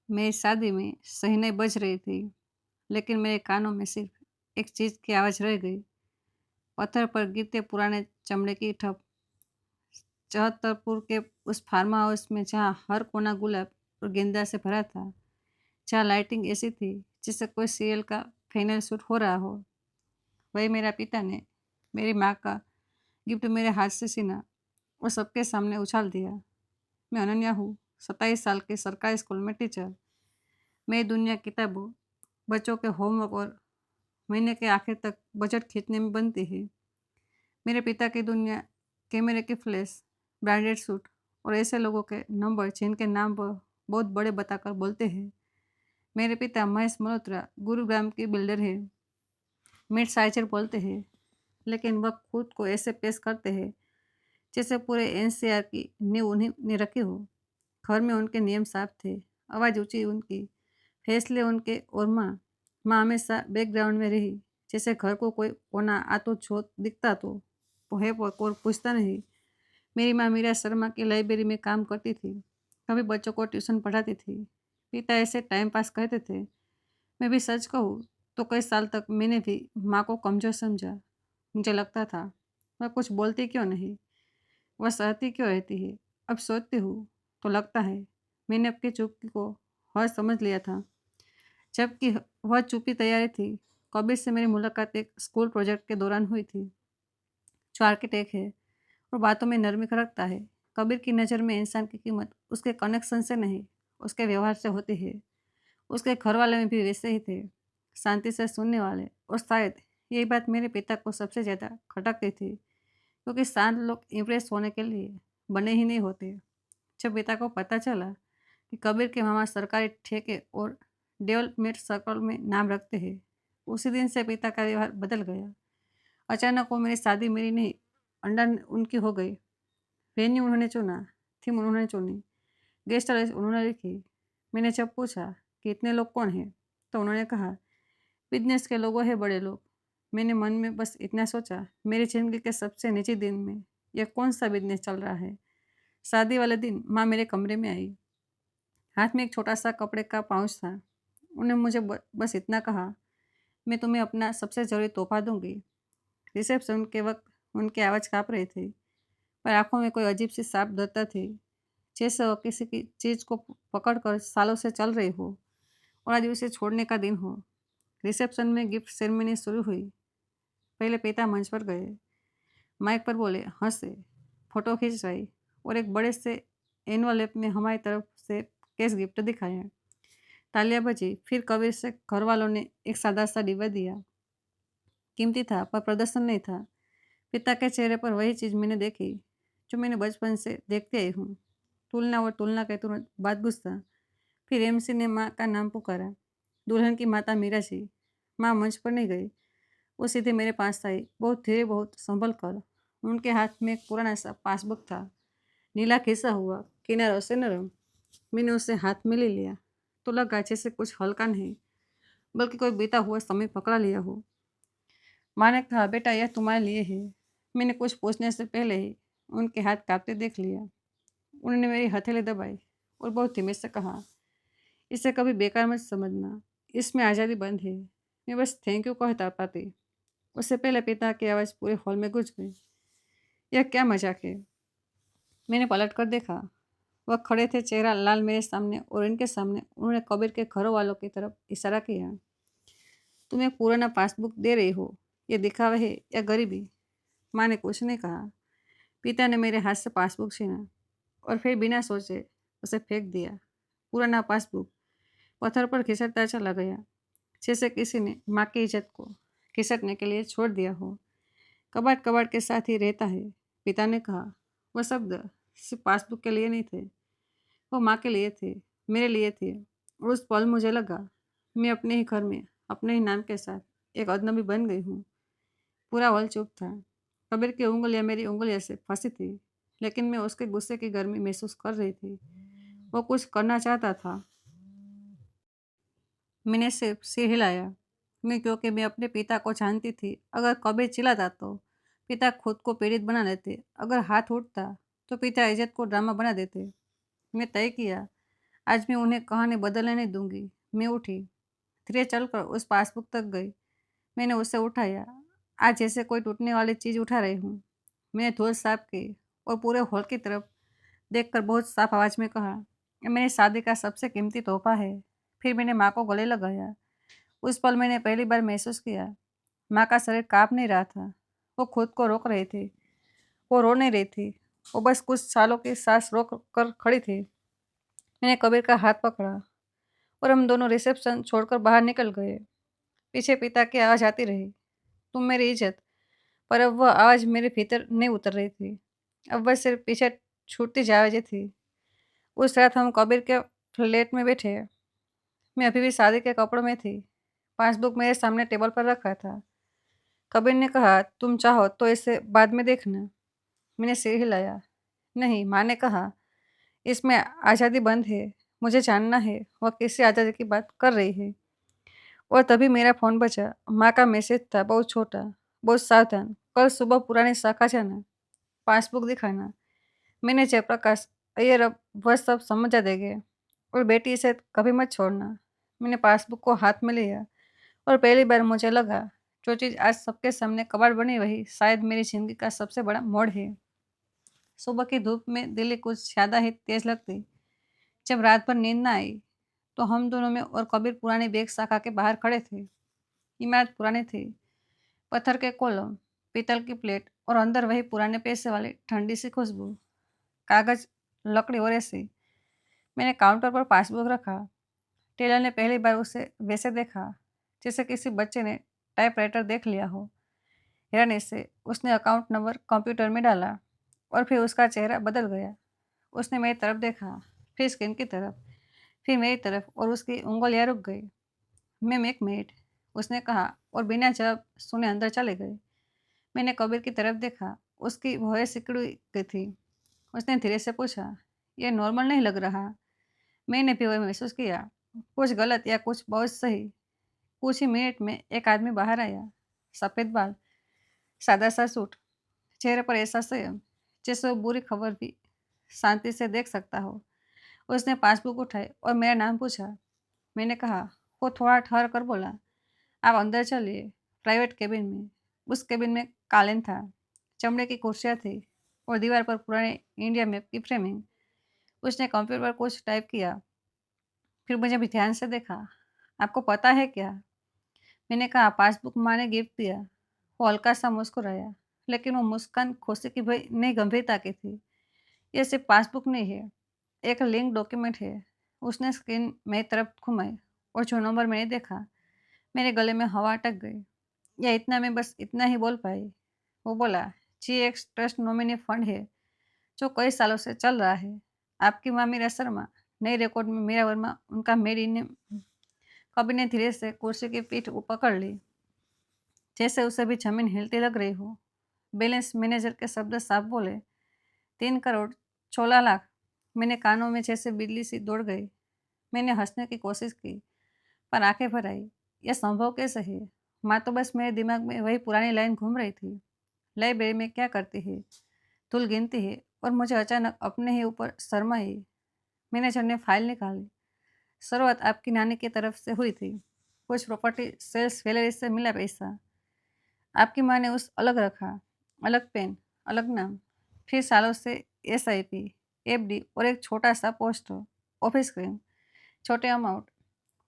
मेरी शादी में शहनाई बज रही थी, लेकिन मेरे कानों में सिर्फ एक चीज़ की आवाज़ रह गई। पत्थर पर गिरते पुराने चमड़े की ठप। छतरपुर के उस फार्म हाउस में जहाँ हर कोना गुलाब और गेंदा से भरा था, जहाँ लाइटिंग ऐसी थी जिससे कोई सीरियल का फाइनल शूट हो रहा हो। वही मेरा पिता ने मेरी माँ का गिफ्ट मेरे हाथ से छीना और सबके सामने उछाल दिया। मैं अनन्या हूँ, 27 साल के सरकारी स्कूल में टीचर। मेरी दुनिया किताबों, बच्चों के होमवर्क और महीने के आखिर तक बजट खींचने में बनती है। मेरे पिता की दुनिया कैमरे के फ्लैश, ब्रांडेड सूट और ऐसे लोगों के नंबर जिनके नाम पर बहुत बड़े बताकर बोलते हैं। मेरे पिता महेश मल्होत्रा गुरुग्राम के बिल्डर है। मिड साइजर बोलते हैं, लेकिन वह खुद को ऐसे पेश करते हैं जैसे पूरे एनसीआर की नींव उन्हीं ने रखी हो। घर में उनके नियम साफ थे, आवाज़ ऊंची उनकी, फैसले उनके और माँ माँ हमेशा बैकग्राउंड में रही। जैसे घर को कोई कोना आ तो जो दिखता तो वो है वो और पूछता नहीं। मेरी माँ मीरा शर्मा की लाइब्रेरी में काम करती थी, कभी बच्चों को ट्यूशन पढ़ाती थी। पिता ऐसे टाइम पास कहते थे। मैं भी सच कहूँ तो कई साल तक मैंने भी माँ को कमज़ोर समझा। मुझे लगता था वह कुछ बोलती क्यों नहीं, वह सहती क्यों रहती है। अब सोचती हूँ तो लगता है मैंने अपनी चुप्पी को हर समझ लिया था, जबकि वह चुप्पी तैयारी थी। कबीर से मेरी मुलाकात एक स्कूल प्रोजेक्ट के दौरान हुई थी, जो आर्किटेक्ट है और बातों में नरमी रखता है। कबीर की नज़र में इंसान की कीमत उसके कनेक्शन से नहीं, उसके व्यवहार से होती है। उसके घर वाले में भी वैसे ही थे, शांति से सुनने वाले। और शायद यही बात मेरे पिता को सबसे ज़्यादा खटकती थी, क्योंकि शांत लोग इम्प्रेस होने के लिए बने ही नहीं होते। जब पिता को पता चला कि कबीर के मामा सरकारी ठेके और डेवलपमेंट सर्कल में नाम रखते हैं, उसी दिन से पिता का व्यवहार बदल गया। अचानक वो मेरी शादी मेरी नहीं, अंडा उनकी हो गई। वेन्यू उन्होंने चुना, थीम उन्होंने चुनी, गेस्ट लिस्ट उन्होंने लिखी। मैंने जब पूछा कि इतने लोग कौन हैं, तो उन्होंने कहा बिजनेस के लोगों हैं बड़े लोग। मैंने मन में बस इतना सोचा, मेरी जिंदगी के सबसे निजी दिन में यह कौन सा बिजनेस चल रहा है। शादी वाले दिन माँ मेरे कमरे में आई, हाथ में एक छोटा सा कपड़े का पाउच था। उन्होंने मुझे बस इतना कहा, मैं तुम्हें अपना सबसे ज़रूरी तोहफा दूंगी। रिसेप्शन के वक्त उनकी आवाज़ काँप रही थी, पर आंखों में कोई अजीब सी साफ दत्ता थी, जैसे वो किसी की चीज़ को पकड़ कर सालों से चल रही हो और आज उसे छोड़ने का दिन हो। रिसेप्शन में गिफ्ट सेरेमनी शुरू हुई। पहले पिता मंच पर गए, माइक पर बोले, हंसे, फोटो खिंचवाई और एक बड़े से एनवलप में हमारी तरफ से कैश गिफ्ट दिखाया। तालियां बजी। फिर कबीर से घर वालों ने एक सादा सा डिब्बा दिया। कीमती था पर प्रदर्शन नहीं था। पिता के चेहरे पर वही चीज़ मैंने देखी जो मैंने बचपन से देखती आई हूँ, तुलना और तुलना के तुरंत बाद गुस्सा। फिर एमसी ने माँ का नाम पुकारा, दुल्हन की माता मीरा जी। माँ मंच पर नहीं गई, वो सीधे मेरे पास आई, बहुत धीरे, बहुत संभल कर। उनके हाथ में एक पुराना सा पासबुक था, नीला खिसा हुआ, किनारों से नरम। मैंने उसे हाथ में ले लिया तो लगा जैसे कुछ हल्का नहीं, बल्कि कोई बीता हुआ समय पकड़ा लिया हो। माँ ने कहा, बेटा यह तुम्हारे लिए है। मैंने कुछ पूछने से पहले ही उनके हाथ कांपते देख लिया। उन्होंने मेरी हथेली दबाई और बहुत धीमे से कहा, इसे कभी बेकार मत समझना, इसमें आज़ादी बंद है। मैं बस थैंक यू कहता पाती। उससे पहले पिता की आवाज़ पूरे हॉल में गूंज गई, यह क्या मजाक है। मैंने पलट कर देखा, वह खड़े थे, चेहरा लाल मेरे सामने, और इनके सामने उन्होंने कबीर के घरों वालों की तरफ इशारा किया। तुम एक पुराना पासबुक दे रही हो, ये दिखावा है या गरीबी। माँ ने कुछ नहीं कहा। पिता ने मेरे हाथ से पासबुक छीना और फिर बिना सोचे उसे फेंक दिया। पुराना पासबुक पत्थर पर घिसटता चला गया, जैसे किसी ने माँ की इज्जत को घिसटने के लिए छोड़ दिया हो। कबाट कबाट के साथ ही रहता है, पिता ने कहा। वह शब्द सिर्फ पासबुक के लिए नहीं थे, वो माँ के लिए थे, मेरे लिए थे। और उस पल मुझे लगा मैं अपने ही घर में अपने ही नाम के साथ एक अजनबी बन गई हूँ। पूरा हॉल चुप था। कबीर की उंगलियां मेरी उंगलियों से फंसी थी, लेकिन मैं उसके गुस्से की गर्मी महसूस कर रही थी। वो कुछ करना चाहता था। मैंने सिर्फ सिर हिलाया। मैं, क्योंकि मैं अपने पिता को जानती थी, अगर कबीर चिल्लाता तो पिता खुद को पीड़ित बना लेते, अगर हाथ उठता तो पिता इज्जत को ड्रामा बना देते। मैं तय किया, आज मैं उन्हें कहानी बदलने नहीं दूंगी। मैं उठी, धीरे चलकर उस पासबुक तक गई। मैंने उसे उठाया, आज जैसे कोई टूटने वाली चीज उठा रही हूँ। मैंने धूल साफ की और पूरे हॉल की तरफ देखकर बहुत साफ आवाज में कहा, ये मेरी शादी का सबसे कीमती तोहफा है। फिर मैंने माँ को गले लगाया। उस पल मैंने पहली बार महसूस किया, माँ का शरीर काँप नहीं रहा था। वो खुद को रोक रही थी। वो रो नहीं रही थी। वो बस कुछ सालों की सांस रोक कर खड़ी थी। मैंने कबीर का हाथ पकड़ा और हम दोनों रिसेप्शन छोड़कर बाहर निकल गए। पीछे पिता की आवाज़ आती रही, तुम मेरी इज्जत। पर अब वह आवाज़ मेरे भीतर नहीं उतर रही थी। अब वह सिर्फ पीछे छूटती जा रही थी। उस रात हम कबीर के फ्लैट में बैठे। मैं अभी भी शादी के कपड़ों में थी। पासबुक मेरे सामने टेबल पर रखा था। कबीर ने कहा, तुम चाहो तो इसे बाद में देखना। मैंने सिर हिलाया। नहीं, माँ ने कहा, इसमें आज़ादी बंद है। मुझे जानना है वह किससे आज़ादी की बात कर रही है। और तभी मेरा फ़ोन बजा। माँ का मैसेज था, बहुत छोटा, बहुत सावधान। कल सुबह पुरानी शाखा जाना, पासबुक दिखाना। मैंने जयप्रकाश अय्यर अब वह सब समझा देंगे। और बेटी इसे कभी मत छोड़ना। मैंने पासबुक को हाथ में लिया और पहली बार मुझे लगा, जो चीज़ आज सबके सामने कबाड़ बनी वही शायद मेरी ज़िंदगी का सबसे बड़ा मोड़ है। सुबह की धूप में दिल्ली कुछ ज़्यादा ही तेज लगती। जब रात भर नींद न आई तो हम दोनों में और कबीर पुरानी बेग शाखा के बाहर खड़े थे। इमारत पुरानी थी, पत्थर के कॉलम, पीतल की प्लेट और अंदर वही पुराने पैसे वाली ठंडी सी खुशबू, कागज, लकड़ी और ऐसी। मैंने काउंटर पर पासबुक रखा। टेलर ने पहली बार उसे वैसे देखा जैसे किसी बच्चे ने टाइपराइटर देख लिया हो। हैरानी से उसने अकाउंट नंबर कंप्यूटर में डाला और फिर उसका चेहरा बदल गया। उसने मेरी तरफ देखा, फिर स्क्रीन की तरफ, फिर मेरी तरफ और उसकी उंगलियां रुक गई। मैम एक मिनट, उसने कहा और बिना जवाब सुने अंदर चले गए। मैंने कबीर की तरफ देखा, उसकी भौहें सिकुड़ गई थी। उसने धीरे से पूछा, यह नॉर्मल नहीं लग रहा। मैंने भी वही महसूस किया, कुछ गलत या कुछ बहुत सही। कुछ ही मिनट में एक आदमी बाहर आया, सफ़ेद बाल, सादा सा सूट, चेहरे पर ऐसा संयम जैसे वो बुरी खबर भी शांति से देख सकता हो। उसने पासबुक उठाई और मेरा नाम पूछा। मैंने कहा। वो थोड़ा ठहर कर बोला, आप अंदर चलिए, प्राइवेट केबिन में। उस केबिन में कालीन था, चमड़े की कुर्सियाँ थी और दीवार पर पुराने इंडिया मैप की फ्रेमिंग। उसने कंप्यूटर पर कुछ टाइप किया, फिर मुझे भी ध्यान से देखा। आपको पता है क्या? मैंने कहा, पासबुक माँ ने गिफ्ट दिया। वो हल्का सा मुस्कुराया, लेकिन वो मुस्कान खुशी की भई नहीं, गंभीरता की थी। ये सिर्फ पासबुक नहीं है, एक लिंक डॉक्यूमेंट है। उसने स्क्रीन मेरी तरफ घुमाई और जो नंबर मैंने देखा, मेरे गले में हवा अटक गई। या इतना मैं बस इतना ही बोल पाई। वो बोला, जी एक ट्रस्ट नॉमिनी फंड है जो कई सालों से चल रहा है। आपकी माँ मीरा शर्मा, नई रिकॉर्ड में मीरा वर्मा, उनका मेरी ने। कबीर ने धीरे से कुर्सी की पीठ पकड़ ली, जैसे उसे भी जमीन हिलती लग रही हो। बैलेंस मैनेजर के शब्द साफ बोले, 3 करोड़ 16 लाख। मैंने कानों में जैसे बिजली सी दौड़ गई। मैंने हंसने की कोशिश की, पर आंखें भर आई। यह संभव कैसे है? माँ तो बस मेरे दिमाग में वही पुरानी लाइन घूम रही थी। लाइब्रेरी में क्या करती है? धूल गिनती है। और मुझे अचानक अपने ही ऊपर शर्मा आई। मैनेजर ने फाइल निकाली। शुरुआत आपकी नानी की तरफ से हुई थी, कुछ प्रॉपर्टी सेल्स वैलेरी से मिला पैसा। आपकी माँ ने उस अलग रखा, अलग पेन, अलग नाम। फिर सालों से एसआईपी, एफडी और एक छोटा सा पोस्ट ऑफिस क्रीम, छोटे अमाउंट।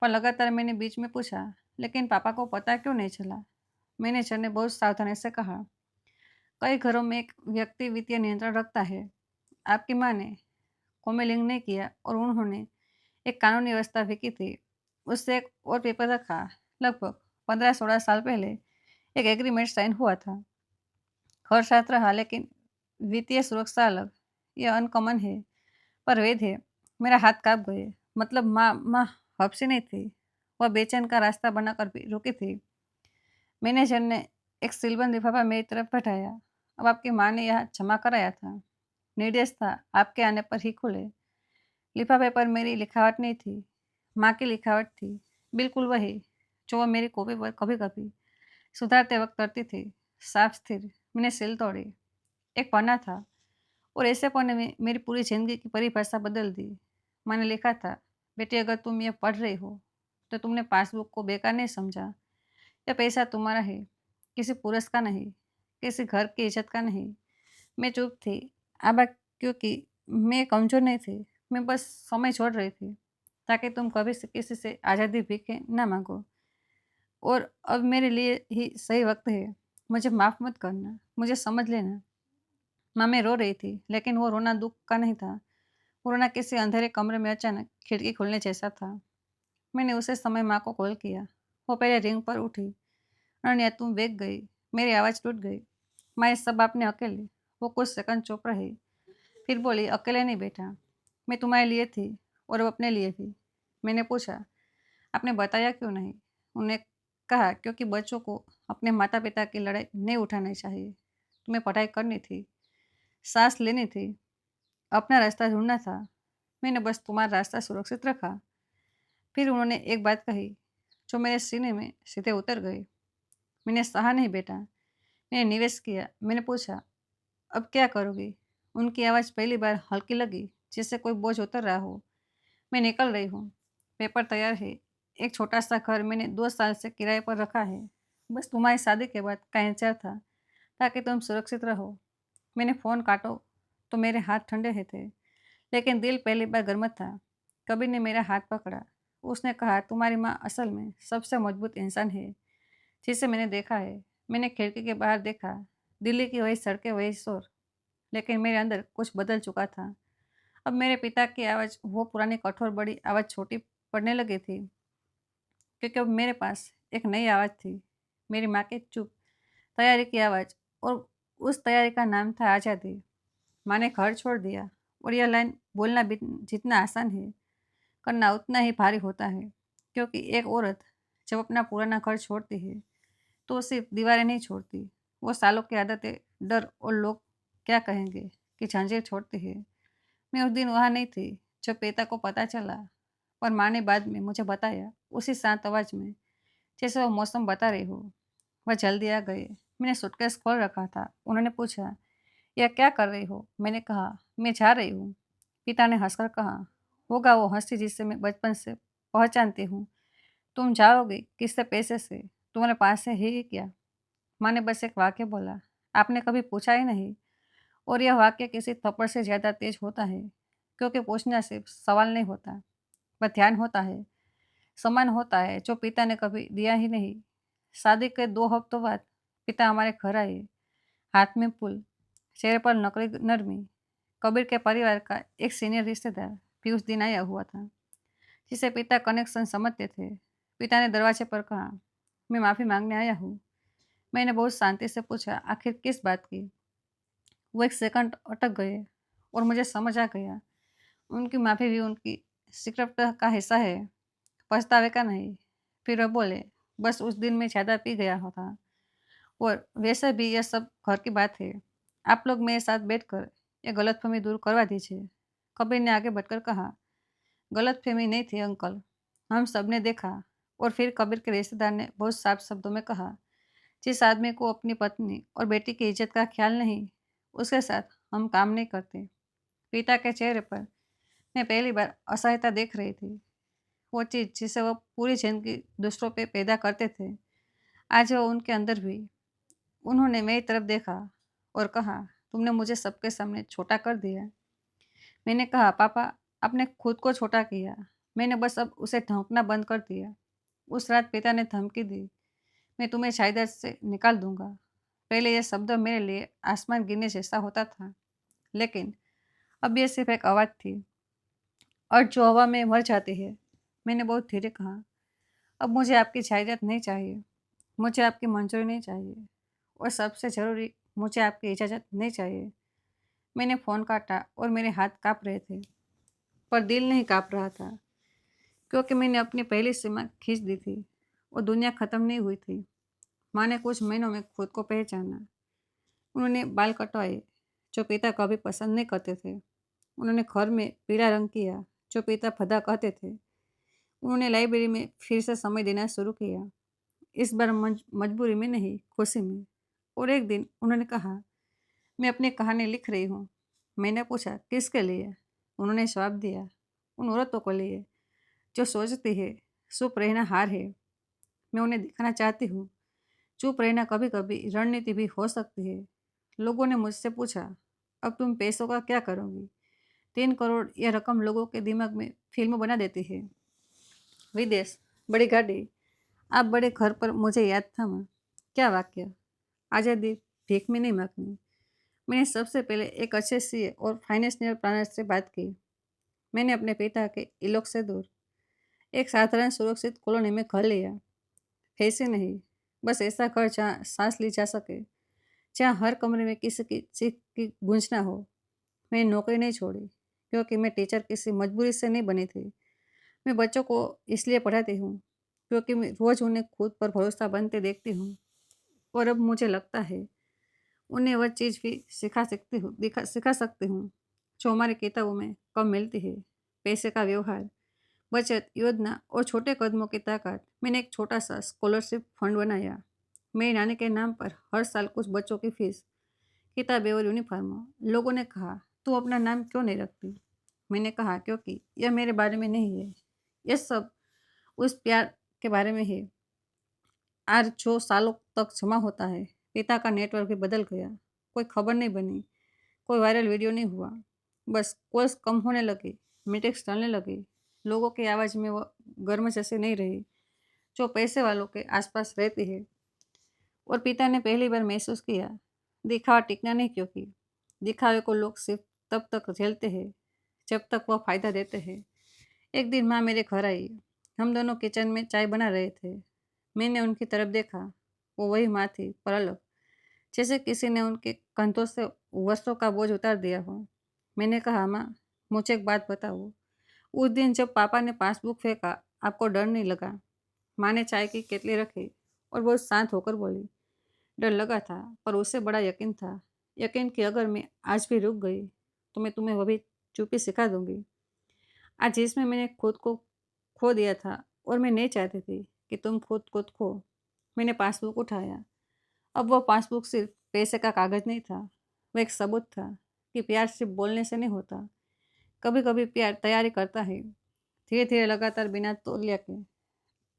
पर लगातार मैंने बीच में पूछा, लेकिन पापा को पता क्यों नहीं चला? मैनेजर ने बहुत सावधानी से कहा, कई घरों में एक व्यक्ति वित्तीय नियंत्रण रखता है। आपकी माँ ने कोमेलिंग नहीं किया और उन्होंने एक कानूनी व्यवस्था भी की थी। उससे एक और पेपर रखा, लगभग 15-16 साल पहले एक एग्रीमेंट साइन हुआ था। घर साथ रहा, लेकिन वित्तीय सुरक्षा अलग। यह अनकॉमन है, पर वैध है। मेरा हाथ काँप गए। मतलब माँ हफ्सी नहीं थी। वह बेचैन का रास्ता बनाकर भी रुकी थी। मैनेजर ने एक सीलबंद लिफाफा मेरी तरफ बढ़ाया। अब आपकी माँ ने यहाँ जमा कराया था। निर्देश था, आपके आने पर ही खुले। लिफाफे पर मेरी लिखावट नहीं थी, माँ की लिखावट थी। बिल्कुल वही जो वह मेरी कॉपी पर कभी कभी सुधारते वक्त करती थी। साफ स्थिर। मैंने सील तोड़ी। एक पन्ना था और ऐसे पन्ने में मेरी पूरी जिंदगी की परिभाषा बदल दी। मैंने लिखा था, बेटी, अगर तुम ये पढ़ रही हो तो तुमने पासबुक को बेकार नहीं समझा। यह पैसा तुम्हारा है, किसी पुरुष का नहीं, किसी घर की इज्जत का नहीं। मैं चुप थी। आबा, क्योंकि मैं कमज़ोर नहीं थी, मैं बस समय छोड़ रही थी, ताकि तुम कभी से किसी से आज़ादी भीखे ना माँगो। और अब मेरे लिए ही सही वक़्त है। मुझे माफ़ मत करना, मुझे समझ लेना। माँ मैं रो रही थी, लेकिन वो रोना दुःख का नहीं था। वो रोना किसी अंधेरे कमरे में अचानक खिड़की खुलने जैसा था। मैंने उसी समय माँ को कॉल किया। वो पहले रिंग पर उठी। अनन्या, तुम वेग गई। मेरी आवाज़ टूट गई। माँ, ये सब आपने अकेले। वो कुछ सेकंड चुप रही, फिर बोली, अकेले नहीं बेटा, मैं तुम्हारे लिए थी और वो अपने लिए भी। मैंने पूछा, आपने बताया क्यों नहीं? उन्होंने कहा, क्योंकि बच्चों को अपने माता पिता की लड़ाई नहीं उठानी चाहिए। तुम्हें पढ़ाई करनी थी, सांस लेनी थी, अपना रास्ता ढूंढना था। मैंने बस तुम्हारा रास्ता सुरक्षित रखा। फिर उन्होंने एक बात कही जो मेरे सीने में सीधे उतर गई। मैंने सहा नहीं बेटा, मैंने निवेश किया। मैंने पूछा, अब क्या करोगी? उनकी आवाज़ पहली बार हल्की लगी, जैसे कोई बोझ उतर रहा हो। मैं निकल रही हूँ, पेपर तैयार है। एक छोटा सा घर मैंने 2 साल से किराए पर रखा है। बस तुम्हारी शादी के बाद का इंतजार था, ताकि तुम सुरक्षित रहो। मैंने फ़ोन काटो तो मेरे हाथ ठंडे ही थे, लेकिन दिल पहली बार गर्म था। कबीर ने मेरा हाथ पकड़ा। उसने कहा, तुम्हारी माँ असल में सबसे मजबूत इंसान है जिसे मैंने देखा है। मैंने खिड़की के बाहर देखा, दिल्ली की वही सड़कें, वही शोर, लेकिन मेरे अंदर कुछ बदल चुका था। अब मेरे पिता की आवाज़, वो पुरानी कठोर बड़ी आवाज़, छोटी पड़ने लगी थी, क्योंकि अब मेरे पास एक नई आवाज़ थी। मेरी माँ की चुप तैयारी की आवाज़, और उस तैयारी का नाम था आज़ादी। माँ ने घर छोड़ दिया, और यह लाइन बोलना भी जितना आसान है, करना उतना ही भारी होता है। क्योंकि एक औरत जब अपना पुराना घर छोड़ती है, तो वो सिर्फ दीवारें नहीं छोड़ती, वो सालों की आदतें, डर और लोग क्या कहेंगे की जंजीर छोड़ती है। मैं उस दिन वहाँ नहीं थी जब पिता को पता चला, पर माँ ने बाद में मुझे बताया, उसी शांत आवाज़ में, जैसे वो मौसम बता रही हो। वह जल्दी आ गए। मैंने सूटकेस खोल रखा था। उन्होंने पूछा, यह क्या कर रही हो? मैंने कहा, मैं जा रही हूँ। पिता ने हंसकर कहा, होगा वो हंसी जिससे मैं बचपन से पहचानती हूँ। तुम जाओगे किससे? पैसे से? तुम्हारे पास है ही क्या? माँ ने बस एक वाक्य बोला, आपने कभी पूछा ही नहीं। और यह वाक्य किसी थप्पड़ से ज़्यादा तेज होता है, क्योंकि पूछना सिर्फ सवाल नहीं होता, वह ध्यान होता है, सम्मान होता है, जो पिता ने कभी दिया ही नहीं। शादी के 2 हफ्तों बाद पिता हमारे घर आए, हाथ में फूल, चेहरे पर नकली नरमी। कबीर के परिवार का एक सीनियर रिश्तेदार भी उस दिन आया हुआ था, जिसे पिता कनेक्शन समझते थे। पिता ने दरवाजे पर कहा, मैं माफ़ी मांगने आया हूँ। मैंने बहुत शांति से पूछा, आखिर किस बात की? वो एक सेकंड अटक गए, और मुझे समझ आ गया, उनकी माफ़ी भी उनकी स्क्रिप्ट का हिस्सा है, पछतावे का नहीं। फिर वो बोले, बस उस दिन मैं ज़्यादा पी गया था, और वैसे भी यह सब घर की बात है। आप लोग मेरे साथ बैठकर ये गलतफहमी दूर करवा दीजिए। कबीर ने आगे बढ़कर कहा, गलतफहमी नहीं थी अंकल, हम सब ने देखा। और फिर कबीर के रिश्तेदार ने बहुत साफ शब्दों में कहा, जिस आदमी को अपनी पत्नी और बेटी की इज्जत का ख्याल नहीं, उसके साथ हम काम नहीं करते। पिता के चेहरे पर मैं पहली बार असहायता देख रही थी। वो चीज़ जिसे वो पूरी जिंदगी दूसरों पे पैदा करते थे, आज वो उनके अंदर भी। उन्होंने मेरी तरफ देखा और कहा, तुमने मुझे सबके सामने छोटा कर दिया। मैंने कहा, पापा, आपने खुद को छोटा किया, मैंने बस अब उसे ढोंकना बंद कर दिया। उस रात पिता ने धमकी दी, मैं तुम्हें जायदाद से निकाल दूंगा। पहले यह शब्द मेरे लिए आसमान गिरने जैसा होता था, लेकिन अब यह सिर्फ एक आवाज़ थी, और जो हवा में मर जाती है। मैंने बहुत धीरे कहा, अब मुझे आपकी जायदाद नहीं चाहिए, मुझे आपकी मंजूरी नहीं चाहिए, और सबसे ज़रूरी, मुझे आपकी इजाज़त नहीं चाहिए। मैंने फ़ोन काटा और मेरे हाथ काँप रहे थे, पर दिल नहीं काँप रहा था, क्योंकि मैंने अपनी पहली सीमा खींच दी थी और दुनिया ख़त्म नहीं हुई थी। माँ ने कुछ महीनों में खुद को पहचाना। उन्होंने बाल कटवाए, जो पिता कभी पसंद नहीं करते थे। उन्होंने घर में पीला रंग किया, जो पिता भद्दा कहते थे। उन्होंने लाइब्रेरी में फिर से समय देना शुरू किया, इस बार मजबूरी में नहीं, खुशी में। और एक दिन उन्होंने कहा, मैं अपनी कहानी लिख रही हूँ। मैंने पूछा, किसके लिए? उन्होंने जवाब दिया, उन औरतों को लिए जो सोचती है चुप रहना हार है। मैं उन्हें दिखाना चाहती हूँ चुप रहना कभी कभी रणनीति भी हो सकती है। लोगों ने मुझसे पूछा, अब तुम पैसों का क्या करोगी? 3 करोड़ यह रकम लोगों के दिमाग में फिल्म बना देती है। विदेश, बड़ी गाड़ी, आप बड़े घर पर मुझे याद था माँ। क्या वाक्य! आज़ादी भीख में नहीं मांगनी। मैंने सबसे पहले एक अच्छे सीए और फाइनेंशियल प्लानर से बात की। मैंने अपने पिता के इलोक से दूर एक साधारण सुरक्षित कॉलोनी में घर लिया। फैसे नहीं, बस ऐसा घर जहाँ सांस ली जा सके, जहाँ हर कमरे में किसी की चीख की गूंज ना हो। मैंने नौकरी नहीं छोड़ी क्योंकि मैं टीचर किसी मजबूरी से नहीं बनी थी। मैं बच्चों को इसलिए पढ़ाती हूँ क्योंकि मैं रोज़ उन्हें खुद पर भरोसा बनते देखती हूँ और अब मुझे लगता है उन्हें वह चीज़ भी सिखा सकती हूँ जो हमारी किताबों में कम मिलती है। पैसे का व्यवहार, बचत योजना और छोटे कदमों की ताकत। मैंने एक छोटा सा स्कॉलरशिप फंड बनाया। मेरी नानी के नाम पर हर साल कुछ बच्चों की फीस, किताबें और यूनिफॉर्म। लोगों ने कहा, तू अपना नाम क्यों नहीं रखती? मैंने कहा, क्योंकि यह मेरे बारे में नहीं है, यह सब उस प्यार के बारे में है आज जो सालों तक जमा होता है। पिता का नेटवर्क भी बदल गया। कोई खबर नहीं बनी, कोई वायरल वीडियो नहीं हुआ। बस कॉल्स कम होने लगी, मीटिंग्स टलने लगी। लोगों की आवाज़ में वो गर्म जैसी नहीं रही जो पैसे वालों के आसपास रहती है। और पिता ने पहली बार महसूस किया दिखावा टिकना नहीं, क्योंकि दिखावे को लोग सिर्फ तब तक झेलते हैं जब तक वह फायदा देते हैं। एक दिन माँ मेरे घर आई। हम दोनों किचन में चाय बना रहे थे। मैंने उनकी तरफ देखा। वो वही माँ थी, पर अलग, जैसे किसी ने उनके कंधों से वर्षों का बोझ उतार दिया हो। मैंने कहा, माँ मुझे एक बात बताओ, उस दिन जब पापा ने पासबुक फेंका, आपको डर नहीं लगा? माँ ने चाय की केतली रखी और बहुत शांत होकर बोली, डर लगा था, पर उससे बड़ा यकीन था। यकीन कि अगर मैं आज भी रुक गई तो मैं तुम्हें वो भी चुप्पी सिखा दूंगी। आज जिसमें मैंने खुद को खो दिया था और मैं नहीं चाहती थी कि तुम खुद खो। मैंने पासबुक उठाया। अब वो पासबुक सिर्फ पैसे का कागज़ नहीं था, वो एक सबूत था कि प्यार सिर्फ बोलने से नहीं होता। कभी कभी प्यार तैयारी करता है, धीरे धीरे, लगातार, बिना तौलिया के।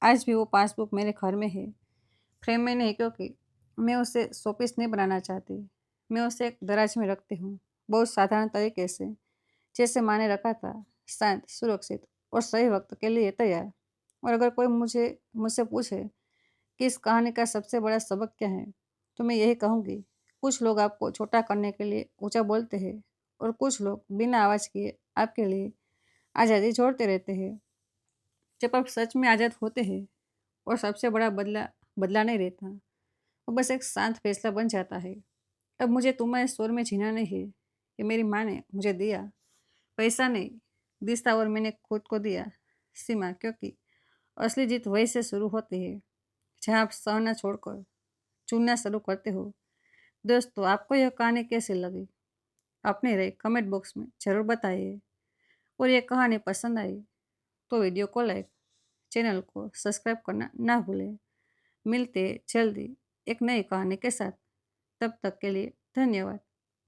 आज भी वो पासबुक मेरे घर में है, फ्रेम में नहीं, क्योंकि मैं उसे शोपीस नहीं बनाना चाहती। मैं उसे एक दराज में रखती हूँ, बहुत साधारण तरीके से, जैसे माँ ने रखा था, शांत, सुरक्षित और सही वक्त के लिए तैयार। और अगर कोई मुझसे पूछे कि इस कहानी का सबसे बड़ा सबक क्या है, तो मैं यही कहूँगी, कुछ लोग आपको छोटा करने के लिए ऊंचा बोलते हैं और कुछ लोग बिना आवाज़ किए आपके लिए आज़ादी जोड़ते रहते हैं। जब आप सच में आज़ाद होते हैं और सबसे बड़ा बदला बदला नहीं रहता, वो बस एक शांत फैसला बन जाता है। अब मुझे तुम्हारे स्वर में जीना नहीं है कि मेरी माँ ने मुझे दिया, पैसा नहीं, दिशा, और मैंने खुद को दिया सीमा, क्योंकि असली जीत वहीं से शुरू होती है जहाँ आप सहना छोड़कर चुनना शुरू करते हो। दोस्तों, आपको यह कहानी कैसी लगी? अपनी राय कमेंट बॉक्स में ज़रूर बताइए। और ये कहानी पसंद आई तो वीडियो को लाइक, चैनल को सब्सक्राइब करना ना भूलें। मिलते हैं जल्दी एक नई कहानी के साथ। तब तक के लिए धन्यवाद।